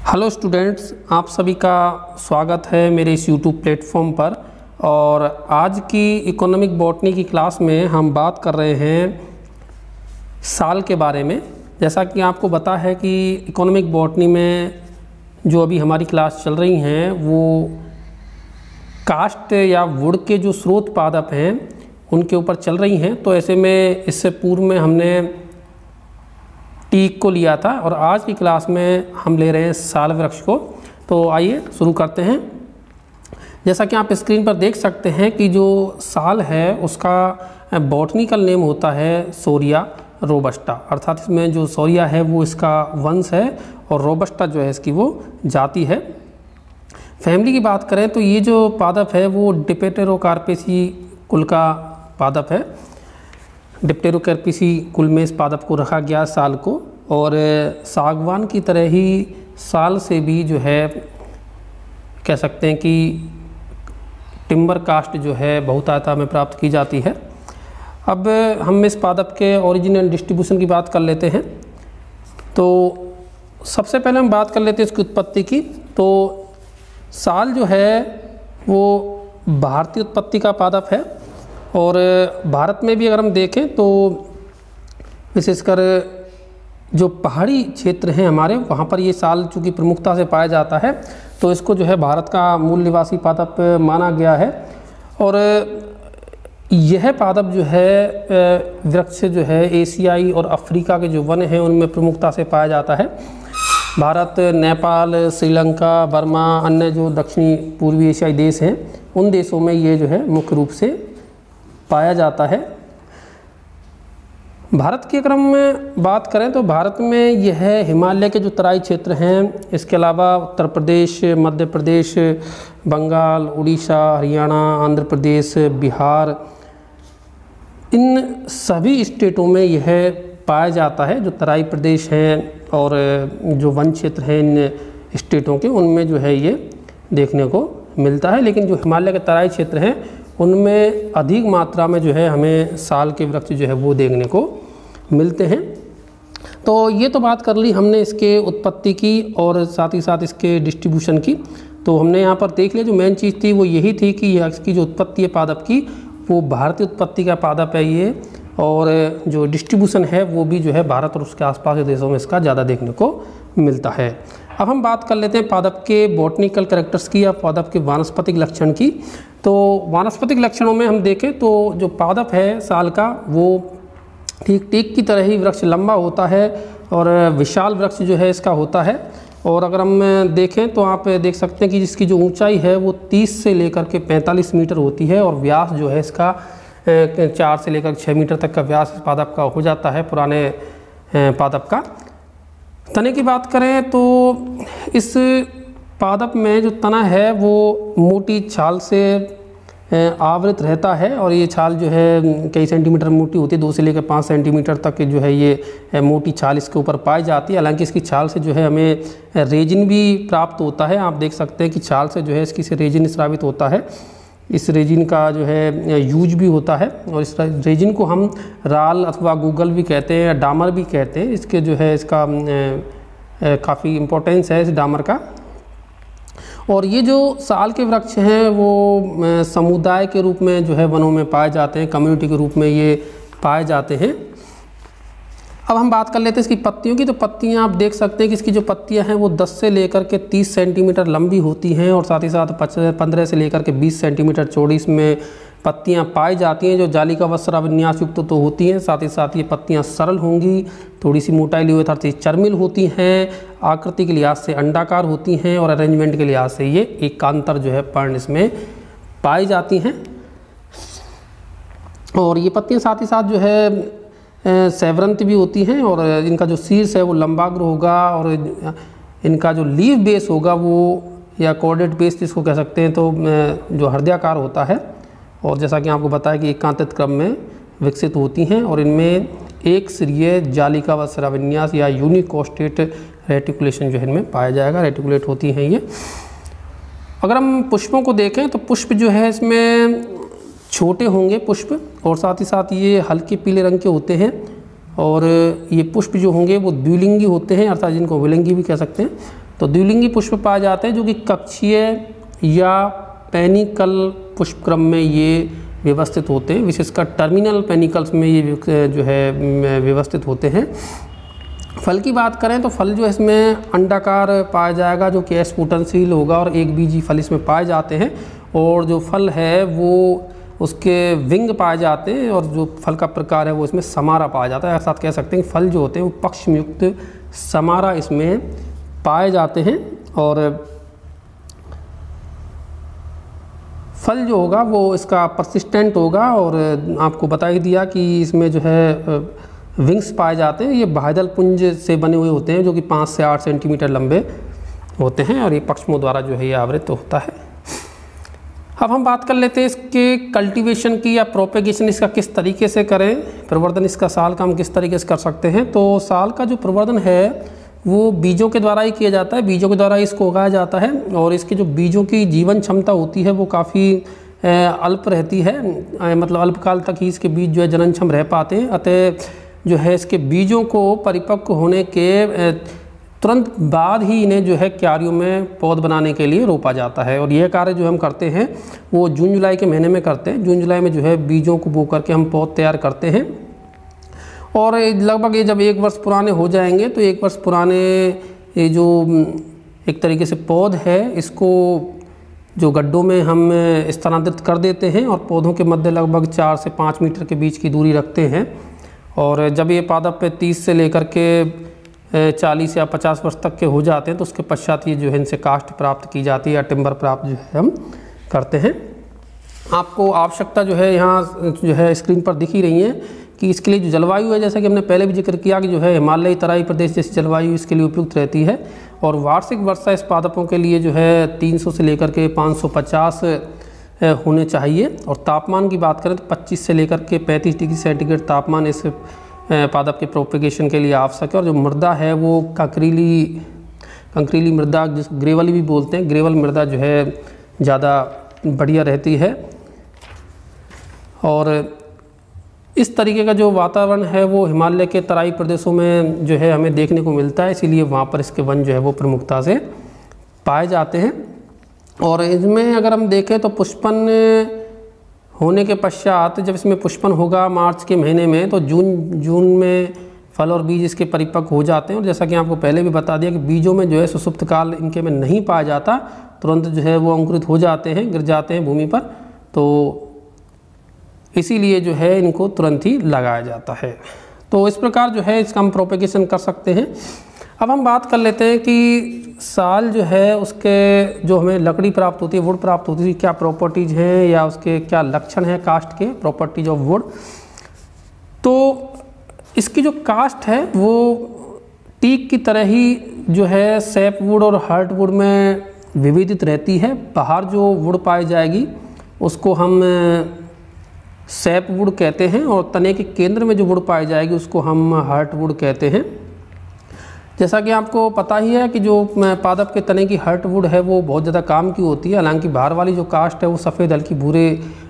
Hello students, आप सभी का स्वागत है मेरे इस यूट्यूब प्लेटफॉर्म पर। और आज की इकोनॉमिक बॉटनी की क्लास में हम बात कर रहे हैं साल के बारे में। जैसा कि आपको पता है कि इकोनॉमिक बॉटनी में जो अभी हमारी क्लास चल रही हैं वो कास्ट या वुड के जो स्रोत पादप हैं उनके ऊपर चल रही हैं। तो ऐसे में इससे पूर्व में हमने टीक को लिया था और आज की क्लास में हम ले रहे हैं साल वृक्ष को। तो आइए शुरू करते हैं। जैसा कि आप स्क्रीन पर देख सकते हैं कि जो साल है उसका बॉटनिकल नेम होता है सोरिया रोबस्टा, अर्थात इसमें जो सोरिया है वो इसका वंश है और रोबस्टा जो है इसकी वो जाति है। फैमिली की बात करें तो ये जो पादप है वो डिप्टेरोकार्पेसी कुल का पादप है। डिप्टेरोकार्पेसी कुल में इस पादप को रखा गया साल को। और सागवान की तरह ही साल से भी जो है कह सकते हैं कि टिम्बर कास्ट जो है बहुतायता में प्राप्त की जाती है। अब हम इस पादप के ओरिजिन एंड डिस्ट्रीब्यूशन की बात कर लेते हैं। तो सबसे पहले हम बात कर लेते हैं इसकी उत्पत्ति की। तो साल जो है वो भारतीय उत्पत्ति का पादप है और भारत में भी अगर हम देखें तो विशेषकर जो पहाड़ी क्षेत्र हैं हमारे वहाँ पर ये साल चूँकि प्रमुखता से पाया जाता है तो इसको जो है भारत का मूल निवासी पादप माना गया है। और यह पादप जो है वृक्ष जो है एशियाई और अफ्रीका के जो वन हैं उनमें प्रमुखता से पाया जाता है। भारत, नेपाल, श्रीलंका, बर्मा, अन्य जो दक्षिणी पूर्वी एशियाई देश हैं उन देशों में ये जो है मुख्य रूप से पाया जाता है। भारत की अगर हम बात करें तो भारत में यह हिमालय के जो तराई क्षेत्र हैं, इसके अलावा उत्तर प्रदेश, मध्य प्रदेश, बंगाल, उड़ीसा, हरियाणा, आंध्र प्रदेश, बिहार, इन सभी स्टेटों में यह पाया जाता है। जो तराई प्रदेश हैं और जो वन क्षेत्र हैं इन स्टेटों के उनमें जो है ये देखने को मिलता है। लेकिन जो हिमालय के तराई क्षेत्र हैं उनमें अधिक मात्रा में जो है हमें साल के वृक्ष जो है वो देखने को मिलते हैं। तो ये तो बात कर ली हमने इसके उत्पत्ति की और साथ ही साथ इसके डिस्ट्रीब्यूशन की। तो हमने यहाँ पर देख लिया जो मेन चीज़ थी वो यही थी कि इसकी जो उत्पत्ति है पादप की वो भारतीय उत्पत्ति का पादप है ये। और जो डिस्ट्रीब्यूशन है वो भी जो है भारत और उसके आसपास के देशों में इसका ज़्यादा देखने को मिलता है। अब हम बात कर लेते हैं पादप के बॉटनिकल कैरेक्टर्स की या पादप के वानस्पतिक लक्षण की। तो वानस्पतिक लक्षणों में हम देखें तो जो पादप है साल का वो ठीक टीक की तरह ही वृक्ष लंबा होता है और विशाल वृक्ष जो है इसका होता है। और अगर हम देखें तो आप देख सकते हैं कि जिसकी जो ऊंचाई है वो 30 से लेकर के 45 मीटर होती है और व्यास जो है इसका 4 से लेकर 6 मीटर तक का व्यास इस पादप का हो जाता है पुराने पादप का। तने की बात करें तो इस पादप में जो तना है वो मोटी छाल से आवृत रहता है और ये छाल जो है कई सेंटीमीटर मोटी होती है, 2 से लेकर 5 सेंटीमीटर तक जो है ये मोटी छाल इसके ऊपर पाई जाती है। हालांकि इसकी छाल से जो है हमें रेजिन भी प्राप्त होता है। आप देख सकते हैं कि छाल से जो है इसकी से रेजिन स्रावित होता है। इस रेजिन का जो है यूज भी होता है और इस रेजिन को हम राल अथवा गूगल भी कहते हैं या डामर भी कहते हैं। इसके जो है इसका काफ़ी इम्पोर्टेंस है इस डामर का। और ये जो साल के वृक्ष हैं वो समुदाय के रूप में जो है वनों में पाए जाते हैं, कम्युनिटी के रूप में ये पाए जाते हैं। अब हम बात कर लेते हैं इसकी पत्तियों की। तो पत्तियां आप देख सकते हैं कि इसकी जो पत्तियां हैं वो 10 से लेकर के 30 सेंटीमीटर लंबी होती हैं और साथ ही साथ 15 से लेकर के 20 सेंटीमीटर चौड़ी इसमें पत्तियां पाई जाती हैं जो जालिकावस्त्र विन्यास युक्त तो होती हैं। साथ ही साथ ये पत्तियां सरल होंगी, थोड़ी सी मोटाई लिए हुए चर्मिल होती हैं, आकृति के लिहाज से अंडाकार होती हैं और अरेंजमेंट के लिहाज से ये एकांतर जो है पर्ण इसमें पाई जाती हैं। और ये पत्तियां साथ ही साथ जो है सैवरंत भी होती हैं और इनका जो शीर्ष है वो लंबाग्र होगा और इनका जो लीव बेस होगा वो या कॉर्डेट बेस जिसको कह सकते हैं तो जो हृदयाकार होता है। और जैसा कि आपको बताया कि एकांतित क्रम में विकसित होती हैं और इनमें एक सिरीय जालिकावस्त्र विन्यास या यूनिकोस्टेट रेटिकुलेशन जो है इनमें पाया जाएगा, रेटिकुलेट होती हैं ये। अगर हम पुष्पों को देखें तो पुष्प जो है इसमें छोटे होंगे पुष्प और साथ ही साथ ये हल्के पीले रंग के होते हैं और ये पुष्प जो होंगे वो द्विलिंगी होते हैं, अर्थात जिनको विलिंगी भी कह सकते हैं। तो द्विलिंगी पुष्प पाए जाते हैं जो कि कक्षीय या पेनिकल पुष्पक्रम में ये व्यवस्थित होते हैं, विशेषकर टर्मिनल पेनिकल्स में ये जो है व्यवस्थित होते हैं। फल की बात करें तो फल जो है इसमें अंडाकार पाया जाएगा जो कि स्फुटनशील होगा और एक बीजी फल इसमें पाए जाते हैं। और जो फल है वो उसके विंग पाए जाते हैं और जो फल का प्रकार है वो इसमें समारा पाया जाता है। साथ कह सकते हैं कि फल जो होते हैं वो पक्षयुक्त समारा इसमें पाए जाते हैं। और फल जो होगा वो इसका परसिस्टेंट होगा। और आपको बता ही दिया कि इसमें जो है विंग्स पाए जाते हैं, ये बाह्यदल पुंज से बने हुए होते हैं जो कि 5 से 8 सेंटीमीटर लंबे होते हैं और ये पक्षमों द्वारा जो है ये आवृत होता है। अब हम बात कर लेते हैं इसके कल्टीवेशन की या प्रोपेगेशन इसका किस तरीके से करें, प्रवर्धन इसका साल का हम किस तरीके से कर सकते हैं। तो साल का जो प्रवर्धन है वो बीजों के द्वारा ही किया जाता है, बीजों के द्वारा इसको उगाया जाता है और इसकी जो बीजों की जीवन क्षमता होती है वो काफ़ी अल्प रहती है, मतलब अल्पकाल तक ही इसके बीज जो है जननक्षम रह पाते हैं। अतः जो है इसके बीजों को परिपक्व होने के तुरंत बाद ही इन्हें जो है क्यारियों में पौध बनाने के लिए रोपा जाता है। और यह कार्य जो हम करते हैं वो जून जुलाई के महीने में करते हैं। जून जुलाई में जो है बीजों को बो करके हम पौध तैयार करते हैं और लगभग ये जब 1 वर्ष पुराने हो जाएंगे तो 1 वर्ष पुराने ये जो एक तरीके से पौध है इसको जो गड्ढों में हम स्थानांतरित कर देते हैं और पौधों के मध्य लगभग 4 से 5 मीटर के बीच की दूरी रखते हैं। और जब ये पादप पे 30 से लेकर के 40 या 50 वर्ष तक के हो जाते हैं तो उसके पश्चात ये जो है इनसे काष्ठ प्राप्त की जाती है या टिम्बर प्राप्त जो है हम करते हैं। आपको आवश्यकता जो है यहाँ जो है स्क्रीन पर दिख ही रही है कि इसके लिए जो जलवायु है, जैसा कि हमने पहले भी जिक्र किया कि जो है हिमालयी तराई प्रदेश जैसी जलवायु इसके लिए उपयुक्त रहती है। और वार्षिक वर्षा इस पादपों के लिए जो है 300 से लेकर के 550 होने चाहिए। और तापमान की बात करें तो 25 से लेकर के 35 डिग्री सेंटीग्रेड तापमान इस पादप के प्रोपेगेशन के लिए आवश्यक है। और जो मृदा है वो कंकरीली मृदा, जिसको ग्रेवल भी बोलते हैं, ग्रेवल मृदा जो है ज़्यादा बढ़िया रहती है। और इस तरीके का जो वातावरण है वो हिमालय के तराई प्रदेशों में जो है हमें देखने को मिलता है, इसीलिए वहाँ पर इसके वन जो है वो प्रमुखता से पाए जाते हैं। और इसमें अगर हम देखें तो पुष्पन होने के पश्चात जब इसमें पुष्पन होगा मार्च के महीने में तो जून में फल और बीज इसके परिपक्व हो जाते हैं। और जैसा कि आपको पहले भी बता दिया कि बीजों में जो है सुसुप्त काल इनके में नहीं पाया जाता, तुरंत जो है वो अंकुरित हो जाते हैं, गिर जाते हैं भूमि पर, तो इसीलिए जो है इनको तुरंत ही लगाया जाता है। तो इस प्रकार जो है इसका हम प्रोपेगेशन कर सकते हैं। अब हम बात कर लेते हैं कि साल जो है उसके जो हमें लकड़ी प्राप्त होती है, वुड प्राप्त होती है, क्या प्रॉपर्टीज़ हैं या उसके क्या लक्षण हैं काष्ठ के, प्रॉपर्टीज ऑफ वुड। तो इसकी जो काष्ठ है वो टीक की तरह ही जो है सैप वुड और हार्ट वुड में विविधित रहती है। बाहर जो वुड पाई जाएगी उसको हम सैप वुड कहते हैं और तने के केंद्र में जो वुड पाई जाएगी उसको हम हार्ट वुड कहते हैं। जैसा कि आपको पता ही है कि जो पादप के तने की हार्ट वुड है वो बहुत ज़्यादा काम की होती है। हालांकि बाहर वाली जो काष्ठ है वो सफ़ेद हल्की भूरे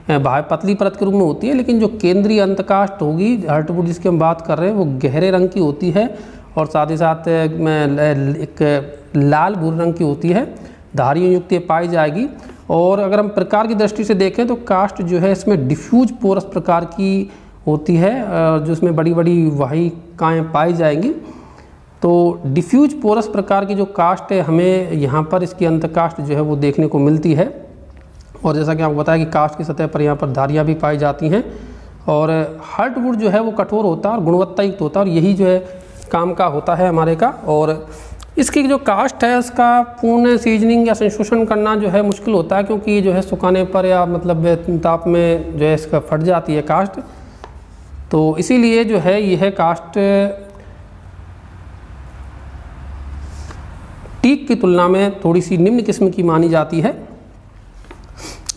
बाहर पतली परत के रूप में होती है, लेकिन जो केंद्रीय अंतकाष्ठ होगी हार्ट वुड जिसकी हम बात कर रहे हैं वो गहरे रंग की होती है और साथ ही साथ एक लाल भूरे रंग की होती है, धारियों युक्त पाई जाएगी। और अगर हम प्रकार की दृष्टि से देखें तो काष्ठ जो है इसमें डिफ्यूज पोरस प्रकार की होती है, जो इसमें बड़ी बड़ी वाहिकाएँ पाई जाएंगी। तो डिफ्यूज पोरस प्रकार की जो काष्ठ है हमें यहाँ पर इसकी अंतकाष्ठ जो है वो देखने को मिलती है। और जैसा कि आपको बताया कि काष्ठ की सतह पर यहाँ पर धारियाँ भी पाई जाती हैं। और हार्ट वुड जो है वो कठोर होता है और गुणवत्तायुक्त होता है और यही जो है काम का होता है हमारे का। और इसकी जो काष्ठ है उसका पूर्ण सीजनिंग या संशोधन करना जो है मुश्किल होता है, क्योंकि जो है सुखाने पर या मतलब ताप में जो है इसका फट जाती है काष्ठ। तो इसीलिए जो है यह काष्ठ टीक की तुलना में थोड़ी सी निम्न किस्म की मानी जाती है।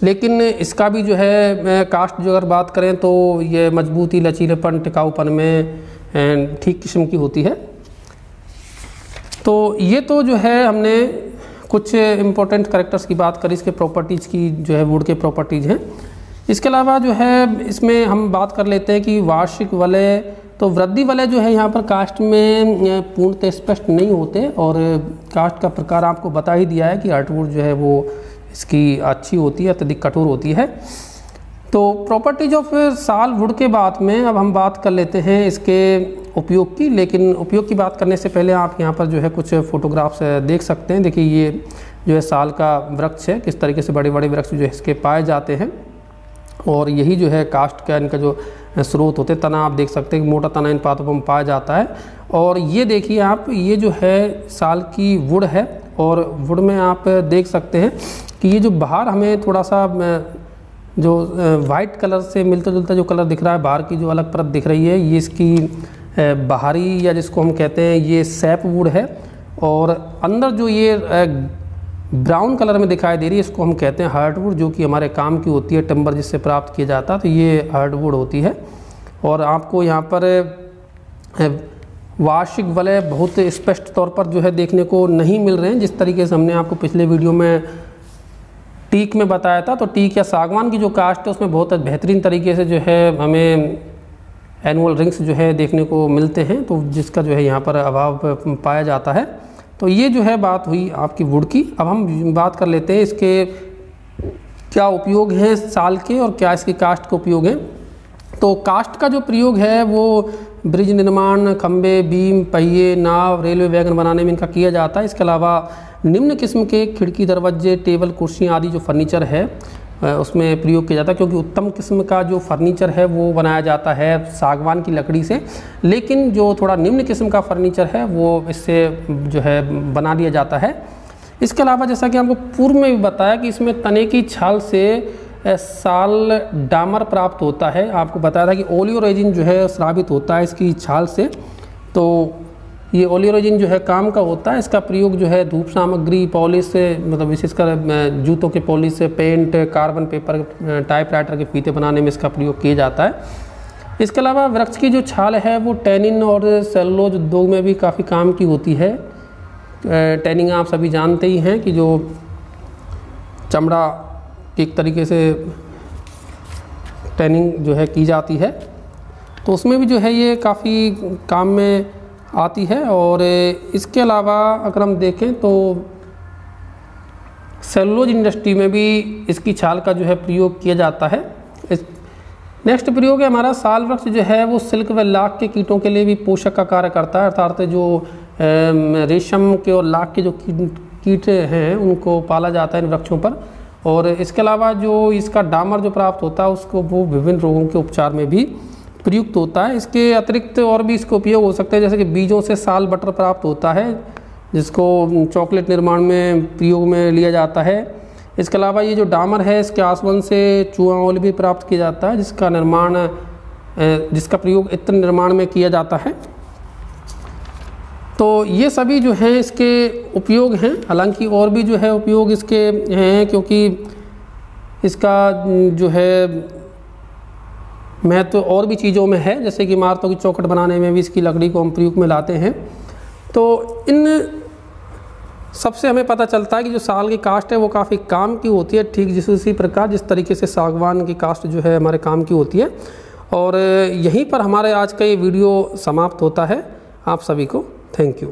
लेकिन इसका भी जो है काष्ठ जो अगर बात करें तो ये मजबूती, लचीलेपन, टिकाऊपन में ठीक किस्म की होती है। तो ये तो जो है हमने कुछ इम्पोर्टेंट कैरेक्टर्स की बात करी, इसके प्रॉपर्टीज़ की जो है वुड के प्रॉपर्टीज़ हैं। इसके अलावा जो है इसमें हम बात कर लेते हैं कि वार्षिक वलय तो वृद्धि वलय जो है यहाँ पर कास्ट में पूर्णतः स्पष्ट नहीं होते, और कास्ट का प्रकार आपको बता ही दिया है कि हार्टवुड जो है वो इसकी अच्छी होती है, अत्यधिक कठोर होती है। तो प्रॉपर्टीज ऑफ सालवुड के बाद में अब हम बात कर लेते हैं इसके उपयोग की। लेकिन उपयोग की बात करने से पहले आप यहाँ पर जो है कुछ फोटोग्राफ्स देख सकते हैं। देखिए ये जो है साल का वृक्ष है, किस तरीके से बड़े बड़े वृक्ष जो है इसके पाए जाते हैं, और यही जो है कास्ट का इनका जो स्रोत होते हैं। तना आप देख सकते हैं कि मोटा तना इन पातों में पाया जाता है। और ये देखिए आप, ये जो है साल की वुड है, और वुड में आप देख सकते हैं कि ये जो बाहर हमें थोड़ा सा जो वाइट कलर से मिलता जुलता जो कलर दिख रहा है, बाहर की जो अलग परत दिख रही है, ये इसकी बाहरी या जिसको हम कहते हैं ये सैप वुड है। और अंदर जो ये ब्राउन कलर में दिखाई दे रही है, इसको हम कहते हैं हार्डवुड, जो कि हमारे काम की होती है, टिम्बर जिससे प्राप्त किया जाता है, तो ये हार्डवुड होती है। और आपको यहाँ पर वार्षिक वलय बहुत स्पष्ट तौर पर जो है देखने को नहीं मिल रहे हैं, जिस तरीके से हमने आपको पिछले वीडियो में टीक में बताया था। तो टीक या सागवान की जो कास्ट है उसमें बहुत बेहतरीन तरीके से जो है हमें एनुअल रिंग्स जो है देखने को मिलते हैं, तो जिसका जो है यहाँ पर अभाव पाया जाता है। तो ये जो है बात हुई आपकी वुड की। अब हम बात कर लेते हैं इसके क्या उपयोग हैं साल के, और क्या इसकी कास्ट के उपयोग हैं। तो कास्ट का जो प्रयोग है वो ब्रिज निर्माण, खंबे, बीम, पहिए, नाव, रेलवे वैगन बनाने में इनका किया जाता है। इसके अलावा निम्न किस्म के खिड़की, दरवाजे, टेबल, कुर्सियाँ आदि जो फर्नीचर है उसमें प्रयोग किया जाता है, क्योंकि उत्तम किस्म का जो फर्नीचर है वो बनाया जाता है सागवान की लकड़ी से। लेकिन जो थोड़ा निम्न किस्म का फर्नीचर है वो इससे जो है बना लिया जाता है। इसके अलावा जैसा कि आपको पूर्व में भी बताया कि इसमें तने की छाल से साल डामर प्राप्त होता है। आपको बताया था कि ओलियोरेजिन जो है स्रावित होता है इसकी छाल से। तो ये ओलियोरेजिन जो है काम का होता है। इसका प्रयोग जो है धूप सामग्री, पॉलिश, मतलब विशेषकर जूतों के polish, paint, carbon paper, typewriter के फीते बनाने में इसका प्रयोग किया जाता है। इसके अलावा वृक्ष की जो छाल है वो टैनिन और सेलुलोज उद्योग में भी काफ़ी काम की होती है। टैनिंग आप सभी जानते ही हैं कि जो चमड़ा एक तरीके से टैनिंग जो है की जाती है, तो उसमें भी जो है ये काफ़ी काम में आती है। और इसके अलावा अगर हम देखें तो सेलुलोज इंडस्ट्री में भी इसकी छाल का जो है प्रयोग किया जाता है। नेक्स्ट प्रयोग है हमारा साल वृक्ष जो है वो सिल्क व लाख के कीटों के लिए भी पोषक का कार्य करता है। अर्थात जो रेशम के और लाख के जो कीट हैं उनको पाला जाता है इन वृक्षों पर। और इसके अलावा जो इसका डामर जो प्राप्त होता है उसको वो विभिन्न रोगों के उपचार में भी प्रयुक्त होता है। इसके अतिरिक्त और भी इसका उपयोग हो सकता है, जैसे कि बीजों से साल बटर प्राप्त होता है जिसको चॉकलेट निर्माण में प्रयोग में लिया जाता है। इसके अलावा ये जो डामर है इसके आसवन से चूहा ऑयल भी प्राप्त किया जाता है, जिसका प्रयोग इत्र निर्माण में किया जाता है। तो ये सभी जो हैं इसके उपयोग हैं। हालांकि और भी जो है उपयोग इसके हैं, क्योंकि इसका जो है महत्व और भी चीज़ों में है, जैसे कि इमारतों की चौखट बनाने में भी इसकी लकड़ी को हम प्रयोग में लाते हैं। तो इन सबसे हमें पता चलता है कि जो साल की कास्ट है वो काफ़ी काम की होती है, ठीक उसी प्रकार जिस तरीके से सागवान की कास्ट जो है हमारे काम की होती है। और यहीं पर हमारे आज का ये वीडियो समाप्त होता है। आप सभी को थैंक यू।